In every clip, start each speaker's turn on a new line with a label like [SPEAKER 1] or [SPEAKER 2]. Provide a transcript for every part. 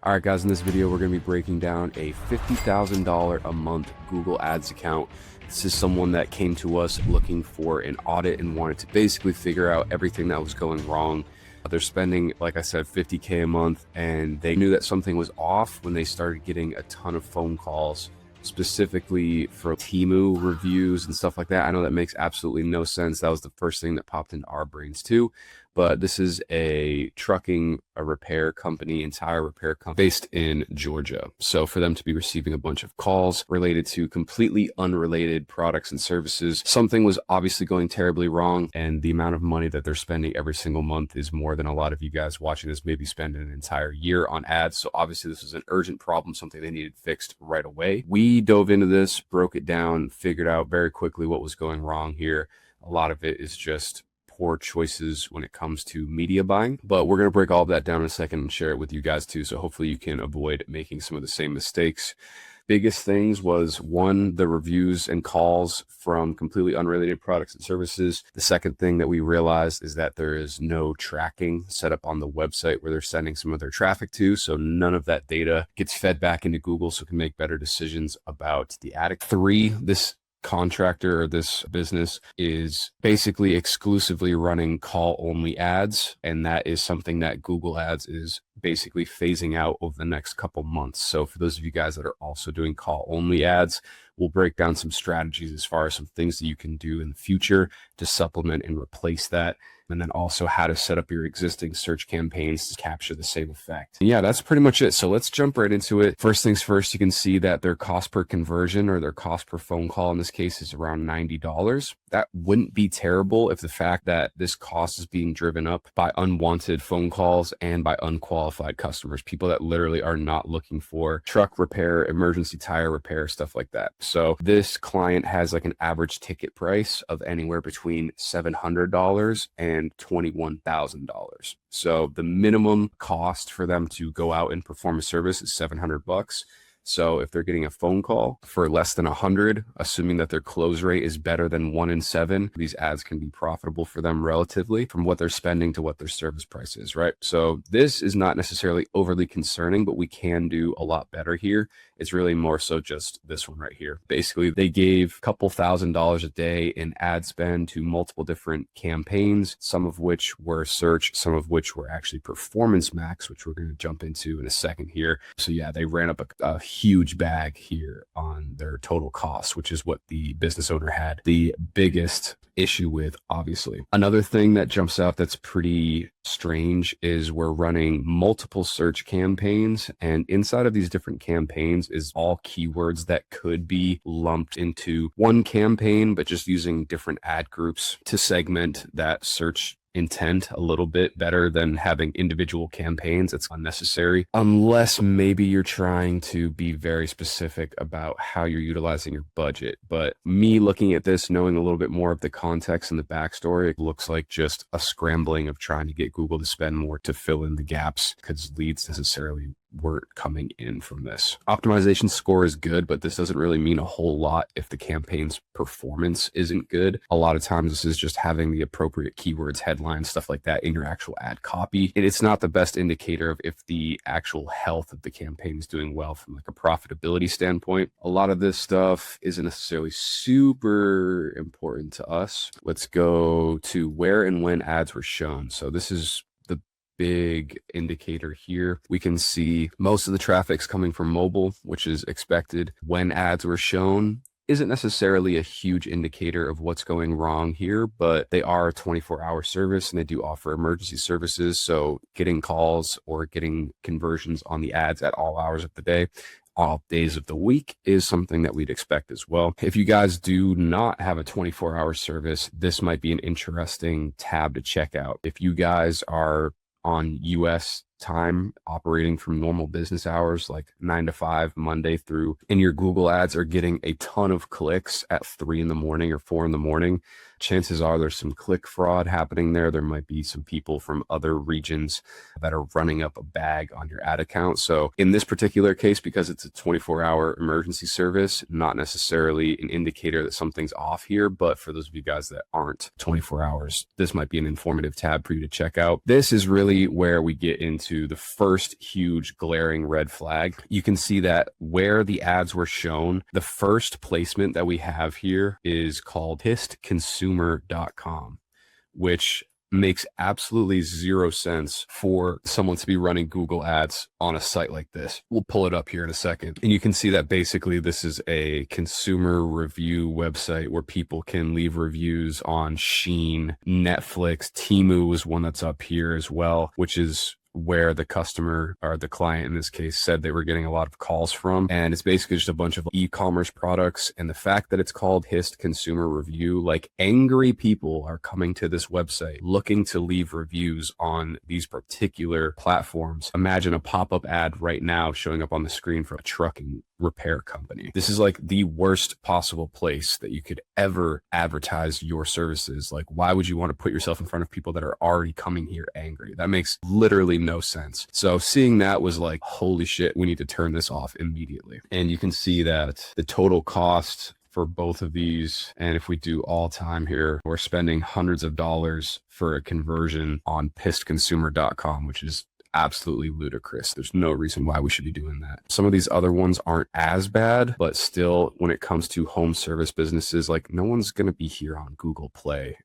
[SPEAKER 1] All right, guys, in this video, we're going to be breaking down a $50,000 a month Google Ads account. This is someone that came to us looking for an audit and wanted to basically figure out everything that was going wrong. They're spending, like I said, $50K a month, and they knew that something was off when they started getting a ton of phone calls, specifically for Temu reviews and stuff like that. I know that makes absolutely no sense. That was the first thing that popped into our brains too. But this is a repair company, entire repair company based in Georgia. So for them to be receiving a bunch of calls related to completely unrelated products and services, something was obviously going terribly wrong. And the amount of money that they're spending every single month is more than a lot of you guys watching this maybe spend an entire year on ads. So obviously this was an urgent problem, something they needed fixed right away. We dove into this, broke it down, figured out very quickly what was going wrong here. A lot of it is just poor choices when it comes to media buying, but we're going to break all of that down in a second and share it with you guys too. So hopefully you can avoid making some of the same mistakes. Biggest things was one, the reviews and calls from completely unrelated products and services. The second thing that we realized is that there is no tracking set up on the website where they're sending some of their traffic to. So none of that data gets fed back into Google so it can make better decisions about the ad. Three, this contractor or this business is basically exclusively running call only ads, and that is something that Google Ads is basically phasing out over the next couple months. So for those of you guys that are also doing call only ads, we'll break down some strategies as far as some things that you can do in the future to supplement and replace that, and then also how to set up your existing search campaigns to capture the same effect. And yeah, that's pretty much it. So let's jump right into it. First things first, you can see that their cost per conversion, or their cost per phone call in this case, is around $90. That wouldn't be terrible if the fact that this cost is being driven up by unwanted phone calls and by unqualified customers, people that literally are not looking for truck repair, emergency tire repair, stuff like that. So this client has like an average ticket price of anywhere between $700 and $21,000. So the minimum cost for them to go out and perform a service is $700. So if they're getting a phone call for less than 100, assuming that their close rate is better than 1 in 7, these ads can be profitable for them relatively from what they're spending to what their service price is, right? So this is not necessarily overly concerning, but we can do a lot better here. It's really more so just this one right here. Basically, they gave a couple $1,000s a day in ad spend to multiple different campaigns, some of which were search, some of which were actually performance max, which we're going to jump into in a second here. So yeah, they ran up a huge bag here on their total cost, which is what the business owner had the biggest issue with, obviously. Another thing that jumps out that's pretty strange is we're running multiple search campaigns, and inside of these different campaigns is all keywords that could be lumped into one campaign, but just using different ad groups to segment that search intent a little bit better than having individual campaigns. It's unnecessary unless maybe you're trying to be very specific about how you're utilizing your budget. But me looking at this, knowing a little bit more of the context and the backstory, it looks like just a scrambling of trying to get Google to spend more to fill in the gaps because leads necessarily weren't coming in from this. Optimization score is good, but this doesn't really mean a whole lot if the campaign's performance isn't good. A lot of times this is just having the appropriate keywords, headlines, stuff like that in your actual ad copy. And it's not the best indicator of if the actual health of the campaign is doing well from like a profitability standpoint. A lot of this stuff isn't necessarily super important to us. Let's go to where and when ads were shown. So this is big indicator here. We can see most of the traffic's coming from mobile, which is expected. When ads were shown isn't necessarily a huge indicator of what's going wrong here, but they are a 24-hour service and they do offer emergency services. So getting calls or getting conversions on the ads at all hours of the day, all days of the week, is something that we'd expect as well. If you guys do not have a 24-hour service, this might be an interesting tab to check out. If you guys are on US time, operating from normal business hours like 9 to 5 Monday through, and your Google ads are getting a ton of clicks at 3 in the morning or 4 in the morning, chances are there's some click fraud happening there. There might be some people from other regions that are running up a bag on your ad account. So in this particular case, because it's a 24-hour emergency service, not necessarily an indicator that something's off here, but for those of you guys that aren't 24 hours, this might be an informative tab for you to check out. This is really where we get into the first huge glaring red flag. You can see that where the ads were shown, the first placement that we have here is called hissedconsumer.com, which makes absolutely zero sense for someone to be running Google ads on a site like this. We'll pull it up here in a second. And you can see that basically this is a consumer review website where people can leave reviews on Shein, Netflix, Temu is one that's up here as well, which is where the customer, or the client in this case, said they were getting a lot of calls from. And it's basically just a bunch of e-commerce products. And the fact that it's called Hist Consumer Review, like angry people are coming to this website looking to leave reviews on these particular platforms. Imagine a pop-up ad right now showing up on the screen for a trucking repair company. This is like the worst possible place that you could ever advertise your services. Like, why would you want to put yourself in front of people that are already coming here angry? That makes literally no sense. So seeing that was like, holy shit, we need to turn this off immediately. And you can see that the total cost for both of these, and if we do all time here, we're spending hundreds of dollars for a conversion on pissedconsumer.com, which is absolutely ludicrous. There's no reason why we should be doing that. Some of these other ones aren't as bad, but still, when it comes to home service businesses, like no one's going to be here on Google Play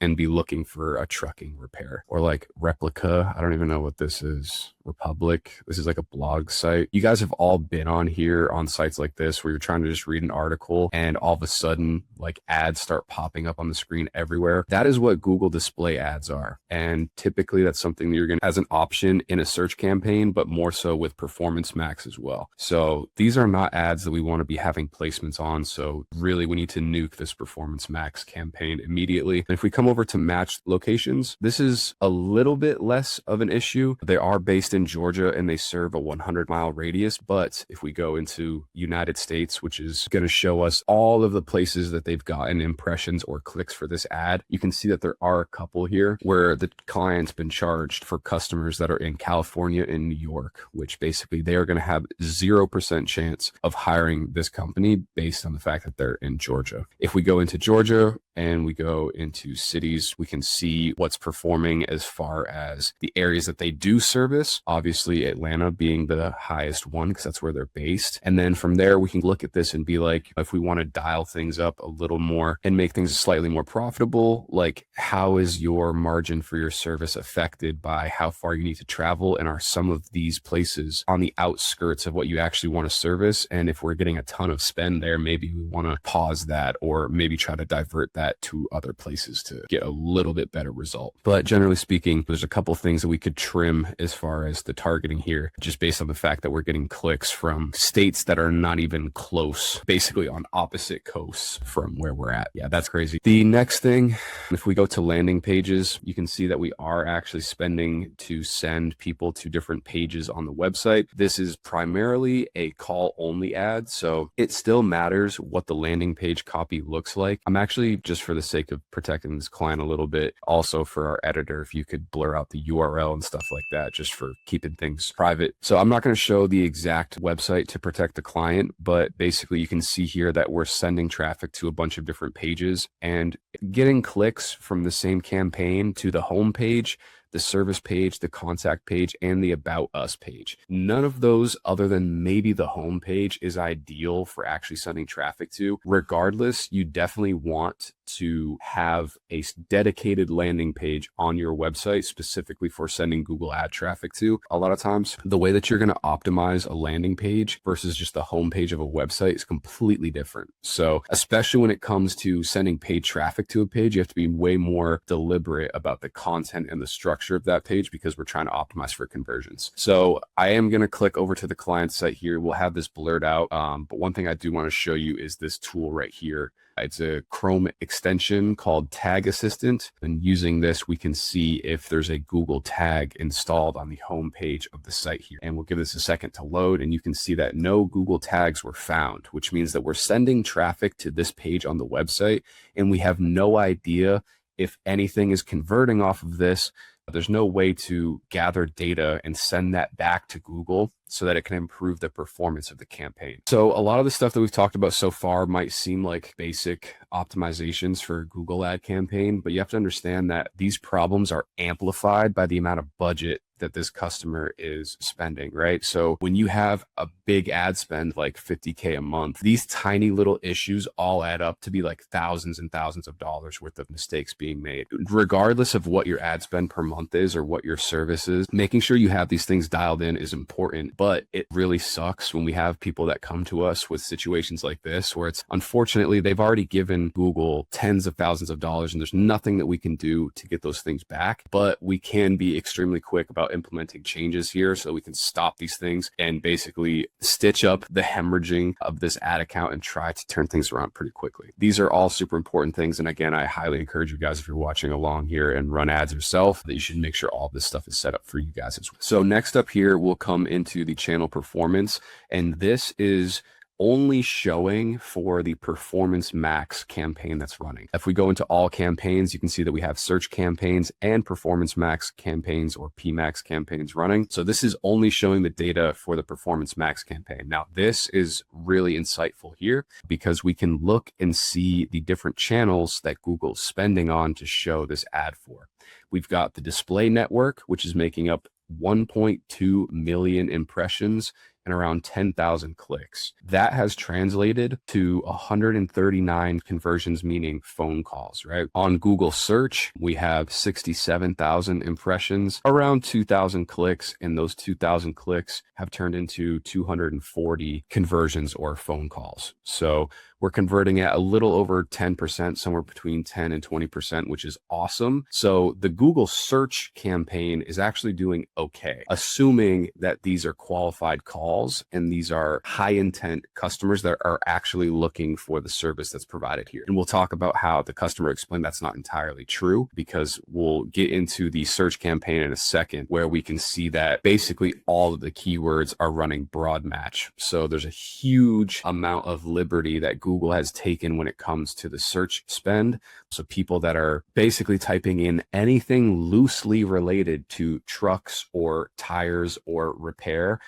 [SPEAKER 1] and be looking for a trucking repair, or like Replica. I don't even know what this is. Republic. This is like a blog site. You guys have all been on here on sites like this where you're trying to just read an article and all of a sudden like ads start popping up on the screen everywhere. That is what Google display ads are. And typically that's something that you're going to as an option in a search campaign, but more so with Performance Max as well. So these are not ads that we want to be having placements on. So really we need to nuke this Performance Max campaign immediately. And if we come over to matched locations, this is a little bit less of an issue. They are based in Georgia and they serve a 100-mile radius. But if we go into United States, which is going to show us all of the places that they've gotten impressions or clicks for this ad, you can see that there are a couple here where the client's been charged for customers that are in California and New York, which basically they are going to have 0% chance of hiring this company based on the fact that they're in Georgia. If we go into Georgia and we go into cities, we can see what's performing as far as the areas that they do service. Obviously, Atlanta being the highest one because that's where they're based. And then from there, we can look at this and be like, if we want to dial things up a little more and make things slightly more profitable, like how is your margin for your service affected by how far you need to travel? And are some of these places on the outskirts of what you actually want to service? And if we're getting a ton of spend there, maybe we want to pause that or maybe try to divert that to other places to get a little bit better result. But generally speaking, there's a couple things that we could trim as far as the targeting here, just based on the fact that we're getting clicks from states that are not even close, basically on opposite coasts from where we're at. Yeah, that's crazy. The next thing, if we go to landing pages, you can see that we are actually spending to send people to different pages on the website. This is primarily a call only ad, so it still matters what the landing page copy looks like. I'm actually, just for the sake of protecting this client a little bit, also for our editor, if you could blur out the URL and stuff like that, just for keeping things private. So I'm not going to show the exact website to protect the client, but basically you can see here that we're sending traffic to a bunch of different pages and getting clicks from the same campaign to the home page, the service page, the contact page, and the About Us page. None of those, other than maybe the home page, is ideal for actually sending traffic to. Regardless, you definitely want to have a dedicated landing page on your website specifically for sending Google ad traffic to. A lot of times, the way that you're going to optimize a landing page versus just the home page of a website is completely different. So especially when it comes to sending paid traffic to a page, you have to be way more deliberate about the content and the structure of that page because we're trying to optimize for conversions. So I am going to click over to the client site here. We'll have this blurred out. But one thing I do want to show you is this tool right here It's a Chrome extension called Tag Assistant. And using this, we can see if there's a Google tag installed on the home page of the site here. And we'll give this a second to load, and you can see that no Google tags were found, which means that we're sending traffic to this page on the website, and we have no idea if anything is converting off of this. There's no way to gather data and send that back to Google so that it can improve the performance of the campaign. So a lot of the stuff that we've talked about so far might seem like basic optimizations for a Google ad campaign, but you have to understand that these problems are amplified by the amount of budget that this customer is spending, right? So when you have a big ad spend like $50K a month, these tiny little issues all add up to be like thousands and thousands of dollars worth of mistakes being made. Regardless of what your ad spend per month is or what your service is, making sure you have these things dialed in is important. But it really sucks when we have people that come to us with situations like this, where it's unfortunately they've already given Google tens of thousands of dollars and there's nothing that we can do to get those things back. But we can be extremely quick about implementing changes here so we can stop these things and basically stitch up the hemorrhaging of this ad account and try to turn things around pretty quickly. These are all super important things. And again, I highly encourage you guys, if you're watching along here and run ads yourself, that you should make sure all this stuff is set up for you guys as well. So next up here, we'll come into the channel performance. And this is only showing for the Performance Max campaign that's running. If we go into all campaigns, you can see that we have search campaigns and Performance Max campaigns or PMax campaigns running. So this is only showing the data for the Performance Max campaign. Now, this is really insightful here because we can look and see the different channels that Google's spending on to show this ad for. We've got the display network, which is making up 1.2 million impressions and around 10,000 clicks. That has translated to 139 conversions, meaning phone calls, right? On Google search, we have 67,000 impressions, around 2,000 clicks, and those 2,000 clicks have turned into 240 conversions or phone calls. So we're converting at a little over 10%, somewhere between 10 and 20%, which is awesome. So the Google search campaign is actually doing okay, assuming that these are qualified calls and these are high intent customers that are actually looking for the service that's provided here. And we'll talk about how the customer explained that's not entirely true, because we'll get into the search campaign in a second, where we can see that basically all of the keywords are running broad match. So there's a huge amount of liberty that Google has taken when it comes to the search spend. So people that are basically typing in anything loosely related to trucks or tires or repair,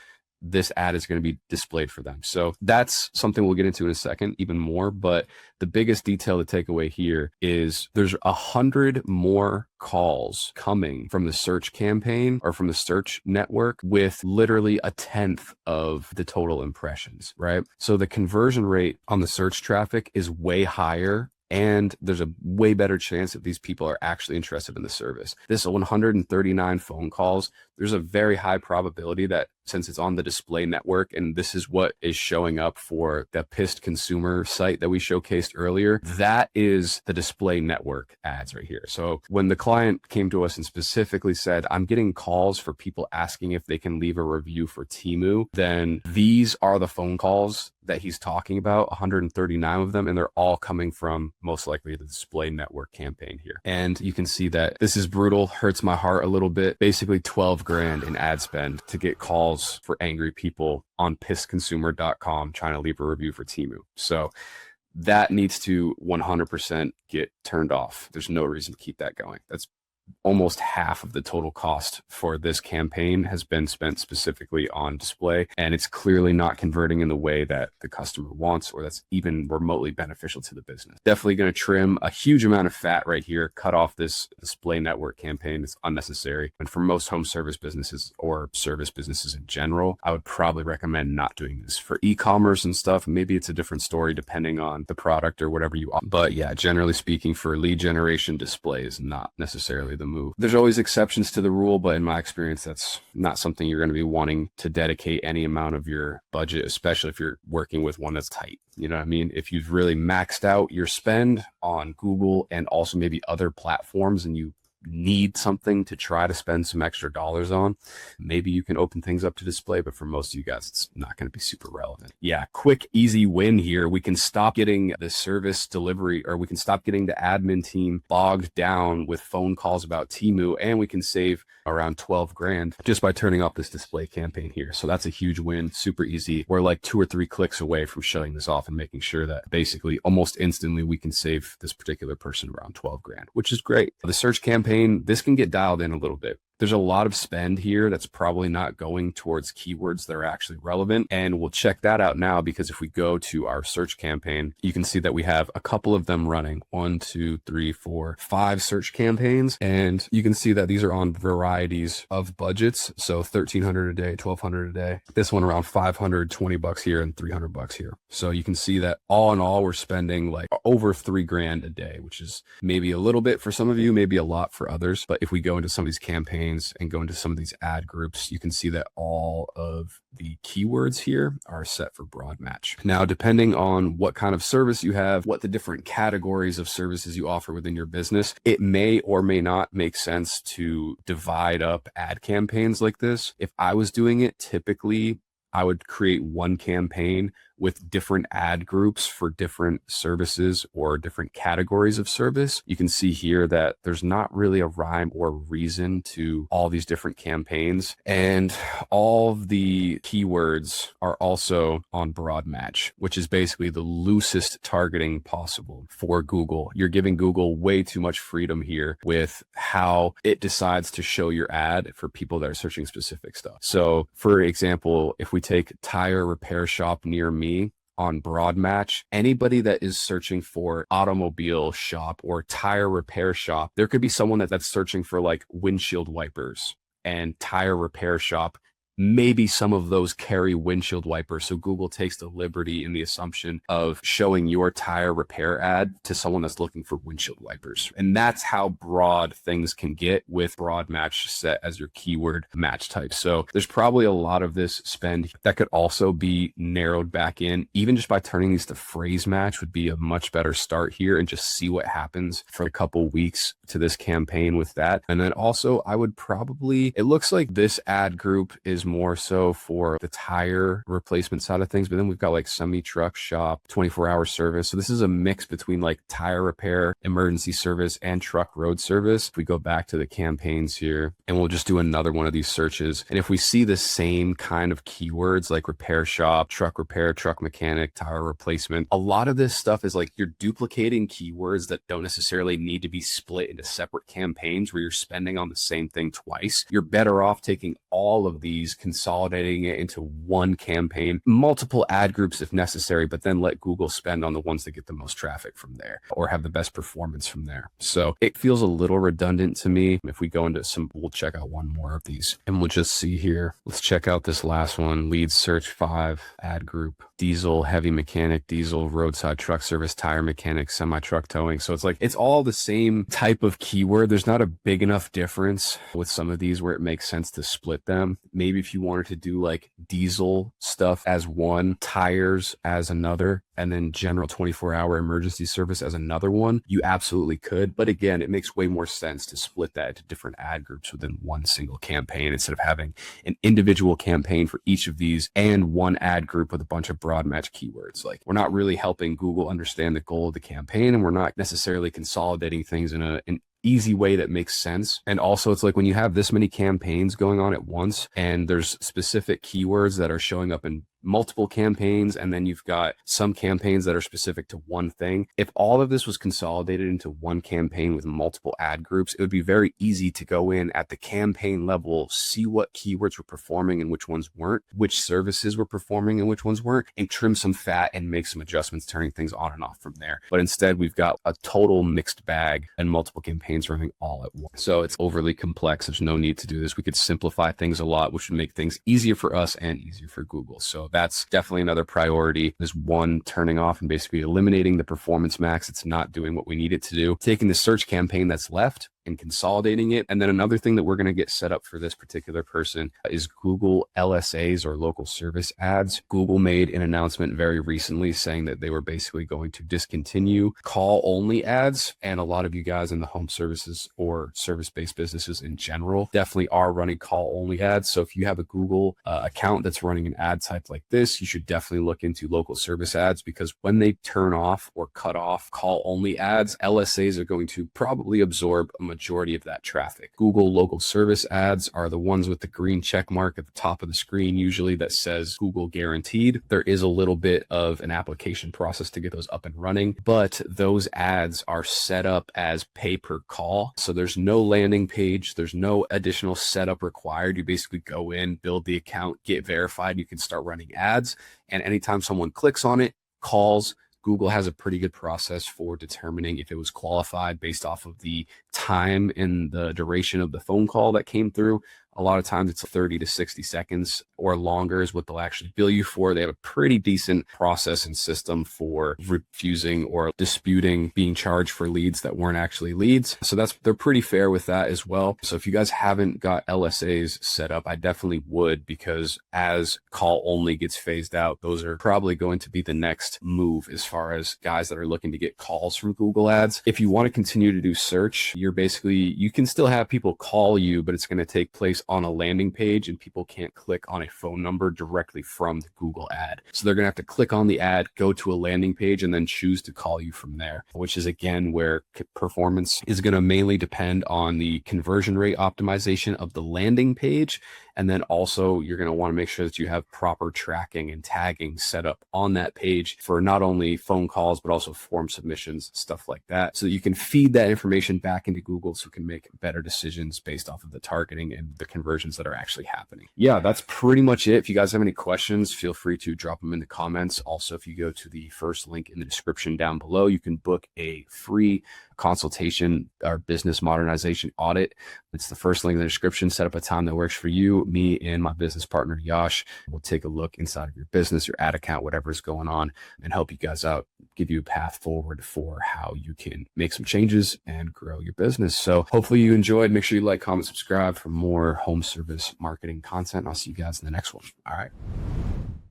[SPEAKER 1] this ad is going to be displayed for them. So that's something we'll get into in a second even more. But the biggest detail to take away here is there's 100 more calls coming from the search campaign or from the search network with literally a tenth of the total impressions, right? So the conversion rate on the search traffic is way higher, and there's a way better chance that these people are actually interested in the service. This 139 phone calls, there's a very high probability that, since it's on the display network, and this is what is showing up for the pissed consumer site that we showcased earlier, that is the display network ads right here. So when the client came to us and specifically said, I'm getting calls for people asking if they can leave a review for Temu, then these are the phone calls that he's talking about, 139 of them, and they're all coming from most likely the display network campaign here. And you can see that this is brutal, hurts my heart a little bit. Basically 12 grand in ad spend to get calls for angry people on pissconsumer.com trying to leave a review for Temu. So that needs to 100% get turned off. There's no reason to keep that going. That's almost half of the total cost for this campaign has been spent specifically on display, and it's clearly not converting in the way that the customer wants or that's even remotely beneficial to the business. Definitely going to trim a huge amount of fat right here, cut off this display network campaign. It's unnecessary. And for most home service businesses or service businesses in general, I would probably recommend not doing this. For e-commerce and stuff, maybe it's a different story depending on the product or whatever you want. But yeah, generally speaking, for lead generation, display is not necessarily the move. There's always exceptions to the rule, but in my experience, that's not something you're going to be wanting to dedicate any amount of your budget, especially if you're working with one that's tight. You know what I mean? If you've really maxed out your spend on Google and also maybe other platforms, and you need something to try to spend some extra dollars on, maybe you can open things up to display, but for most of you guys, it's not going to be super relevant. Yeah, quick, easy win here. We can stop getting the service delivery, or we can stop getting the admin team bogged down with phone calls about Temu, and we can save around 12 grand just by turning off this display campaign here. So that's a huge win, super easy. We're like 2 or 3 clicks away from shutting this off and making sure that basically almost instantly we can save this particular person around 12 grand, which is great. The search campaign, this can get dialed in a little bit. There's a lot of spend here that's probably not going towards keywords that are actually relevant. And we'll check that out now, because if we go to our search campaign, you can see that we have a couple of them running. 1, 2, 3, 4, 5 search campaigns. And you can see that these are on varieties of budgets. So $1,300 a day, $1,200 a day. This one around $500, $20 here, and $300 here. So you can see that all in all, we're spending like over 3 grand a day, which is maybe a little bit for some of you, maybe a lot for others. But if we go into some of these campaigns and go into some of these ad groups, you can see that all of the keywords here are set for broad match. Now, depending on what kind of service you have, what the different categories of services you offer within your business, it may or may not make sense to divide up ad campaigns like this. If I was doing it, typically I would create one campaign with different ad groups for different services or different categories of service. You can see here that there's not really a rhyme or reason to all these different campaigns. And all of the keywords are also on broad match, which is basically the loosest targeting possible for Google. You're giving Google way too much freedom here with how it decides to show your ad for people that are searching specific stuff. So for example, if we take tire repair shop near me on broad match, anybody that is searching for automobile shop or tire repair shop, there could be someone that's searching for like windshield wipers and tire repair shop. Maybe some of those carry windshield wipers. So Google takes the liberty in the assumption of showing your tire repair ad to someone that's looking for windshield wipers. And that's how broad things can get with broad match set as your keyword match type. So there's probably a lot of this spend that could also be narrowed back in. Even just by turning these to phrase match would be a much better start here, and just see what happens for a couple weeks to this campaign with that. And then also I would probably, it looks like this ad group is more so for the tire replacement side of things, but then we've got like semi-truck shop, 24-hour service. So this is a mix between like tire repair, emergency service, and truck road service. If we go back to the campaigns here, and we'll just do another one of these searches, and if we see the same kind of keywords like repair shop, truck repair, truck mechanic, tire replacement, a lot of this stuff is like you're duplicating keywords that don't necessarily need to be split into separate campaigns where you're spending on the same thing twice. You're better off taking all of these, consolidating it into one campaign, multiple ad groups if necessary, but then let Google spend on the ones that get the most traffic from there or have the best performance from there. So it feels a little redundant to me. If we go into some, we'll check out one more of these and we'll just see here. Let's check out this last one, lead search 5 ad group, diesel, heavy mechanic, diesel, roadside truck service, tire mechanic, semi-truck towing. So it's like, it's all the same type of keyword. There's not a big enough difference with some of these where it makes sense to split them. Maybe if you wanted to do like diesel stuff as one, tires as another, and then general 24-hour emergency service as another one, you absolutely could. But again, it makes way more sense to split that into different ad groups within one single campaign instead of having an individual campaign for each of these and one ad group with a bunch of broad match keywords. Like, we're not really helping Google understand the goal of the campaign, and we're not necessarily consolidating things in an easy way that makes sense. And also, it's like when you have this many campaigns going on at once and there's specific keywords that are showing up in multiple campaigns, and then you've got some campaigns that are specific to one thing. If all of this was consolidated into one campaign with multiple ad groups, it would be very easy to go in at the campaign level, see what keywords were performing and which ones weren't, which services were performing and which ones weren't, and trim some fat and make some adjustments, turning things on and off from there. But instead, we've got a total mixed bag and multiple campaigns running all at once. So it's overly complex. There's no need to do this. We could simplify things a lot, which would make things easier for us and easier for Google. So that's definitely another priority, is one, turning off and basically eliminating the performance max. It's not doing what we need it to do. Taking the search campaign that's left and consolidating it. And then another thing that we're going to get set up for this particular person is Google LSAs, or local service ads. Google made an announcement very recently saying that they were basically going to discontinue call only ads. And a lot of you guys in the home services or service-based businesses in general definitely are running call only ads. So if you have a Google account that's running an ad type like this, you should definitely look into local service ads, because when they turn off or cut off call only ads, LSAs are going to probably absorb a majority of that traffic. Google local service ads are the ones with the green check mark at the top of the screen, usually that says Google guaranteed. There is a little bit of an application process to get those up and running, but those ads are set up as pay per call. So there's no landing page, there's no additional setup required. You basically go in, build the account, get verified, you can start running ads. And anytime someone clicks on it, calls, Google has a pretty good process for determining if it was qualified based off of the time and the duration of the phone call that came through. A lot of times it's 30 to 60 seconds or longer is what they'll actually bill you for. They have a pretty decent process and system for refusing or disputing being charged for leads that weren't actually leads. So they're pretty fair with that as well. So if you guys haven't got LSAs set up, I definitely would, because as call only gets phased out, those are probably going to be the next move as far as guys that are looking to get calls from Google ads. If you want to continue to do search, you can still have people call you, but it's going to take place on a landing page, and people can't click on a phone number directly from the Google ad. So they're going to have to click on the ad, go to a landing page, and then choose to call you from there, which is again where performance is going to mainly depend on the conversion rate optimization of the landing page. And then also you're going to want to make sure that you have proper tracking and tagging set up on that page for not only phone calls, but also form submissions, stuff like that. So that you can feed that information back into Google so you can make better decisions based off of the targeting and the conversions that are actually happening. Yeah, that's pretty much it. If you guys have any questions, feel free to drop them in the comments. Also, if you go to the first link in the description down below, you can book a free consultation, our business modernization audit. It's the first link in the description. Set up a time that works for you. Me and my business partner, Yash, will take a look inside of your business, your ad account, whatever is going on, and help you guys out, give you a path forward for how you can make some changes and grow your business. So hopefully you enjoyed. Make sure you like, comment, subscribe for more home service marketing content. I'll see you guys in the next one. All right.